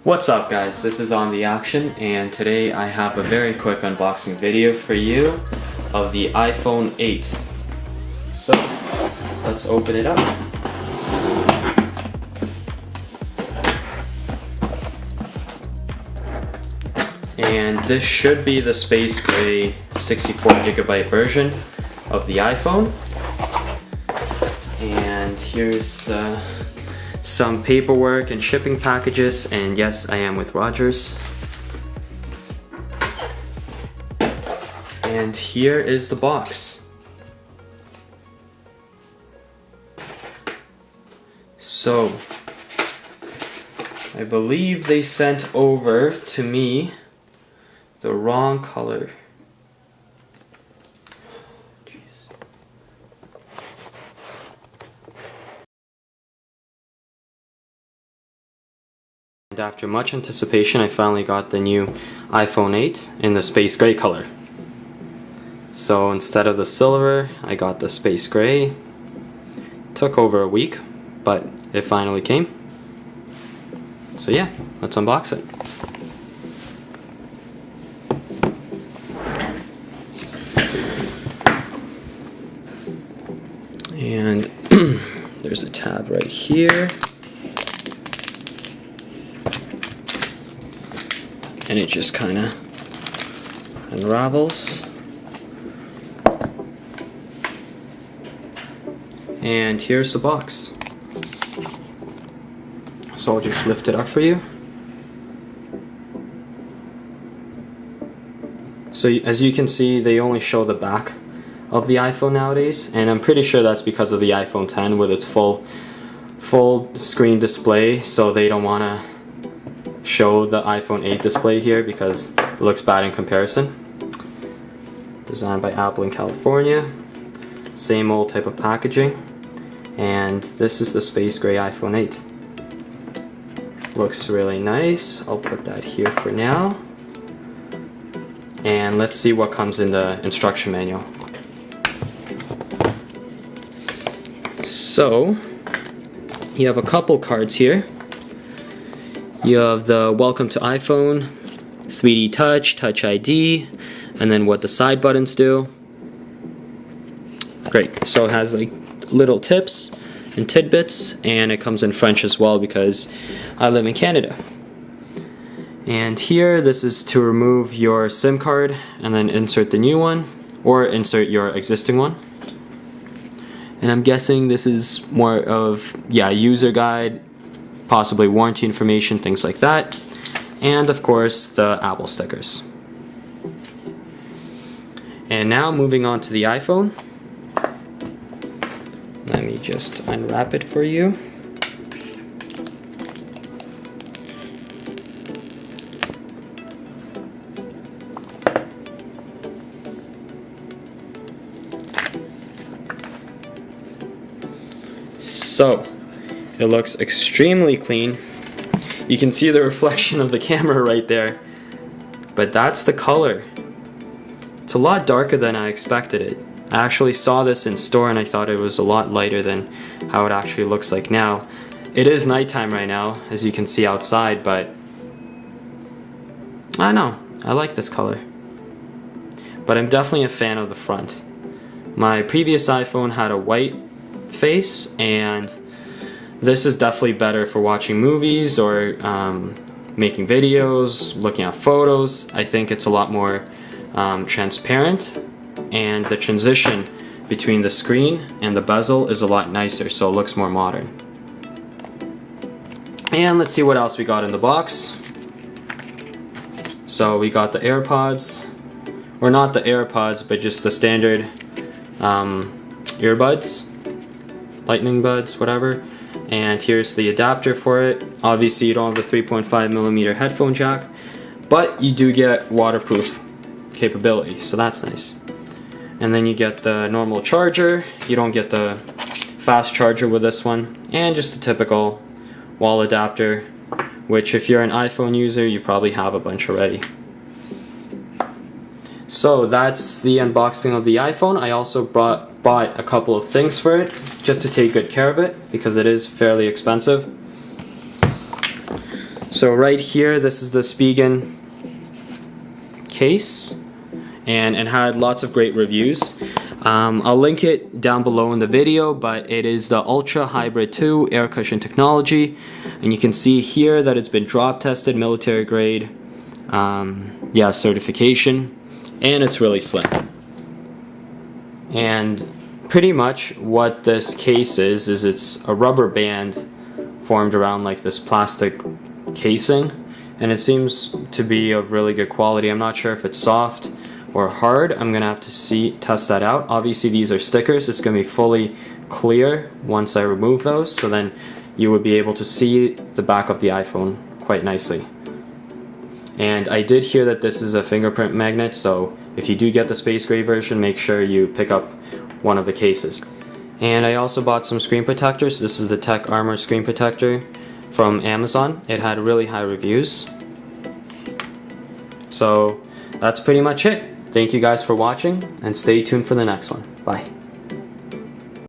What's up guys, this is On The Action, and today I have a very quick unboxing video for you of the iPhone 8. So, let's open it up. And this should be the space gray 64GB version of the iPhone. And here's some paperwork and shipping packages, and yes, I am with Rogers. And here is the box. So, I believe they sent over to me the wrong color. And after much anticipation, I finally got the new iPhone 8 in the space gray color. So instead of the silver, I got the space gray. Took over a week, but it finally came. So yeah, let's unbox it. And there's a tab right here. And it just kind of unravels. And here's the box. So I'll just lift it up for you. So as you can see, they only show the back of the iPhone nowadays, and I'm pretty sure that's because of the iPhone 10 with its full screen display, so they don't want to show the iPhone 8 display here because it looks bad in comparison. Designed by Apple in California. Same old type of packaging. And this is the space gray iPhone 8. Looks really nice. I'll put that here for now. And let's see what comes in the instruction manual. So, you have a couple cards here. You have the Welcome to iPhone, 3D Touch, Touch ID, and then what the side buttons do. Great, so it has like little tips and tidbits, and it comes in French as well because I live in Canada. And here, this is to remove your SIM card and then insert the new one, or insert your existing one. And I'm guessing this is more of, user guide, possibly warranty information, things like that. And of course, the Apple stickers. And now moving on to the iPhone. Let me just unwrap it for you. So, it looks extremely clean. You can see the reflection of the camera right there. But that's the color. It's a lot darker than I expected it. I actually saw this in store and I thought it was a lot lighter than how it actually looks like now. It is nighttime right now, as you can see outside, but I don't know. I like this color. But I'm definitely a fan of the front. My previous iPhone had a white face, and this is definitely better for watching movies or making videos, looking at photos. I think it's a lot more transparent, and the transition between the screen and the bezel is a lot nicer, so it looks more modern. And let's see what else we got in the box. So we got the AirPods, or not the AirPods, but just the standard earbuds. Lightning buds, whatever. And here's the adapter for it. Obviously you don't have the 3.5mm headphone jack, but you do get waterproof capability, so that's nice. And then you get the normal charger. You don't get the fast charger with this one. And just a typical wall adapter, which if you're an iPhone user, you probably have a bunch already. So that's the unboxing of the iPhone. I also bought a couple of things for it, just to take good care of it, because it is fairly expensive. So right here, this is the Spigen case, and it had lots of great reviews. I'll link it down below in the video, but it is the Ultra Hybrid 2 air cushion technology, and you can see here that it's been drop tested, military grade, yeah, certification, and it's really slim. And pretty much what this case is it's a rubber band formed around like this plastic casing, and it seems to be of really good quality. I'm not sure if it's soft or hard. I'm gonna have to test that out. Obviously these are stickers. It's gonna be fully clear once I remove those, so then you would be able to see the back of the iPhone quite nicely. And I did hear that this is a fingerprint magnet, so if you do get the space gray version, make sure you pick up one of the cases. And I also bought some screen protectors. This is the Tech Armor screen protector from Amazon. It had really high reviews. So that's pretty much it. Thank you guys for watching, and stay tuned for the next one. Bye.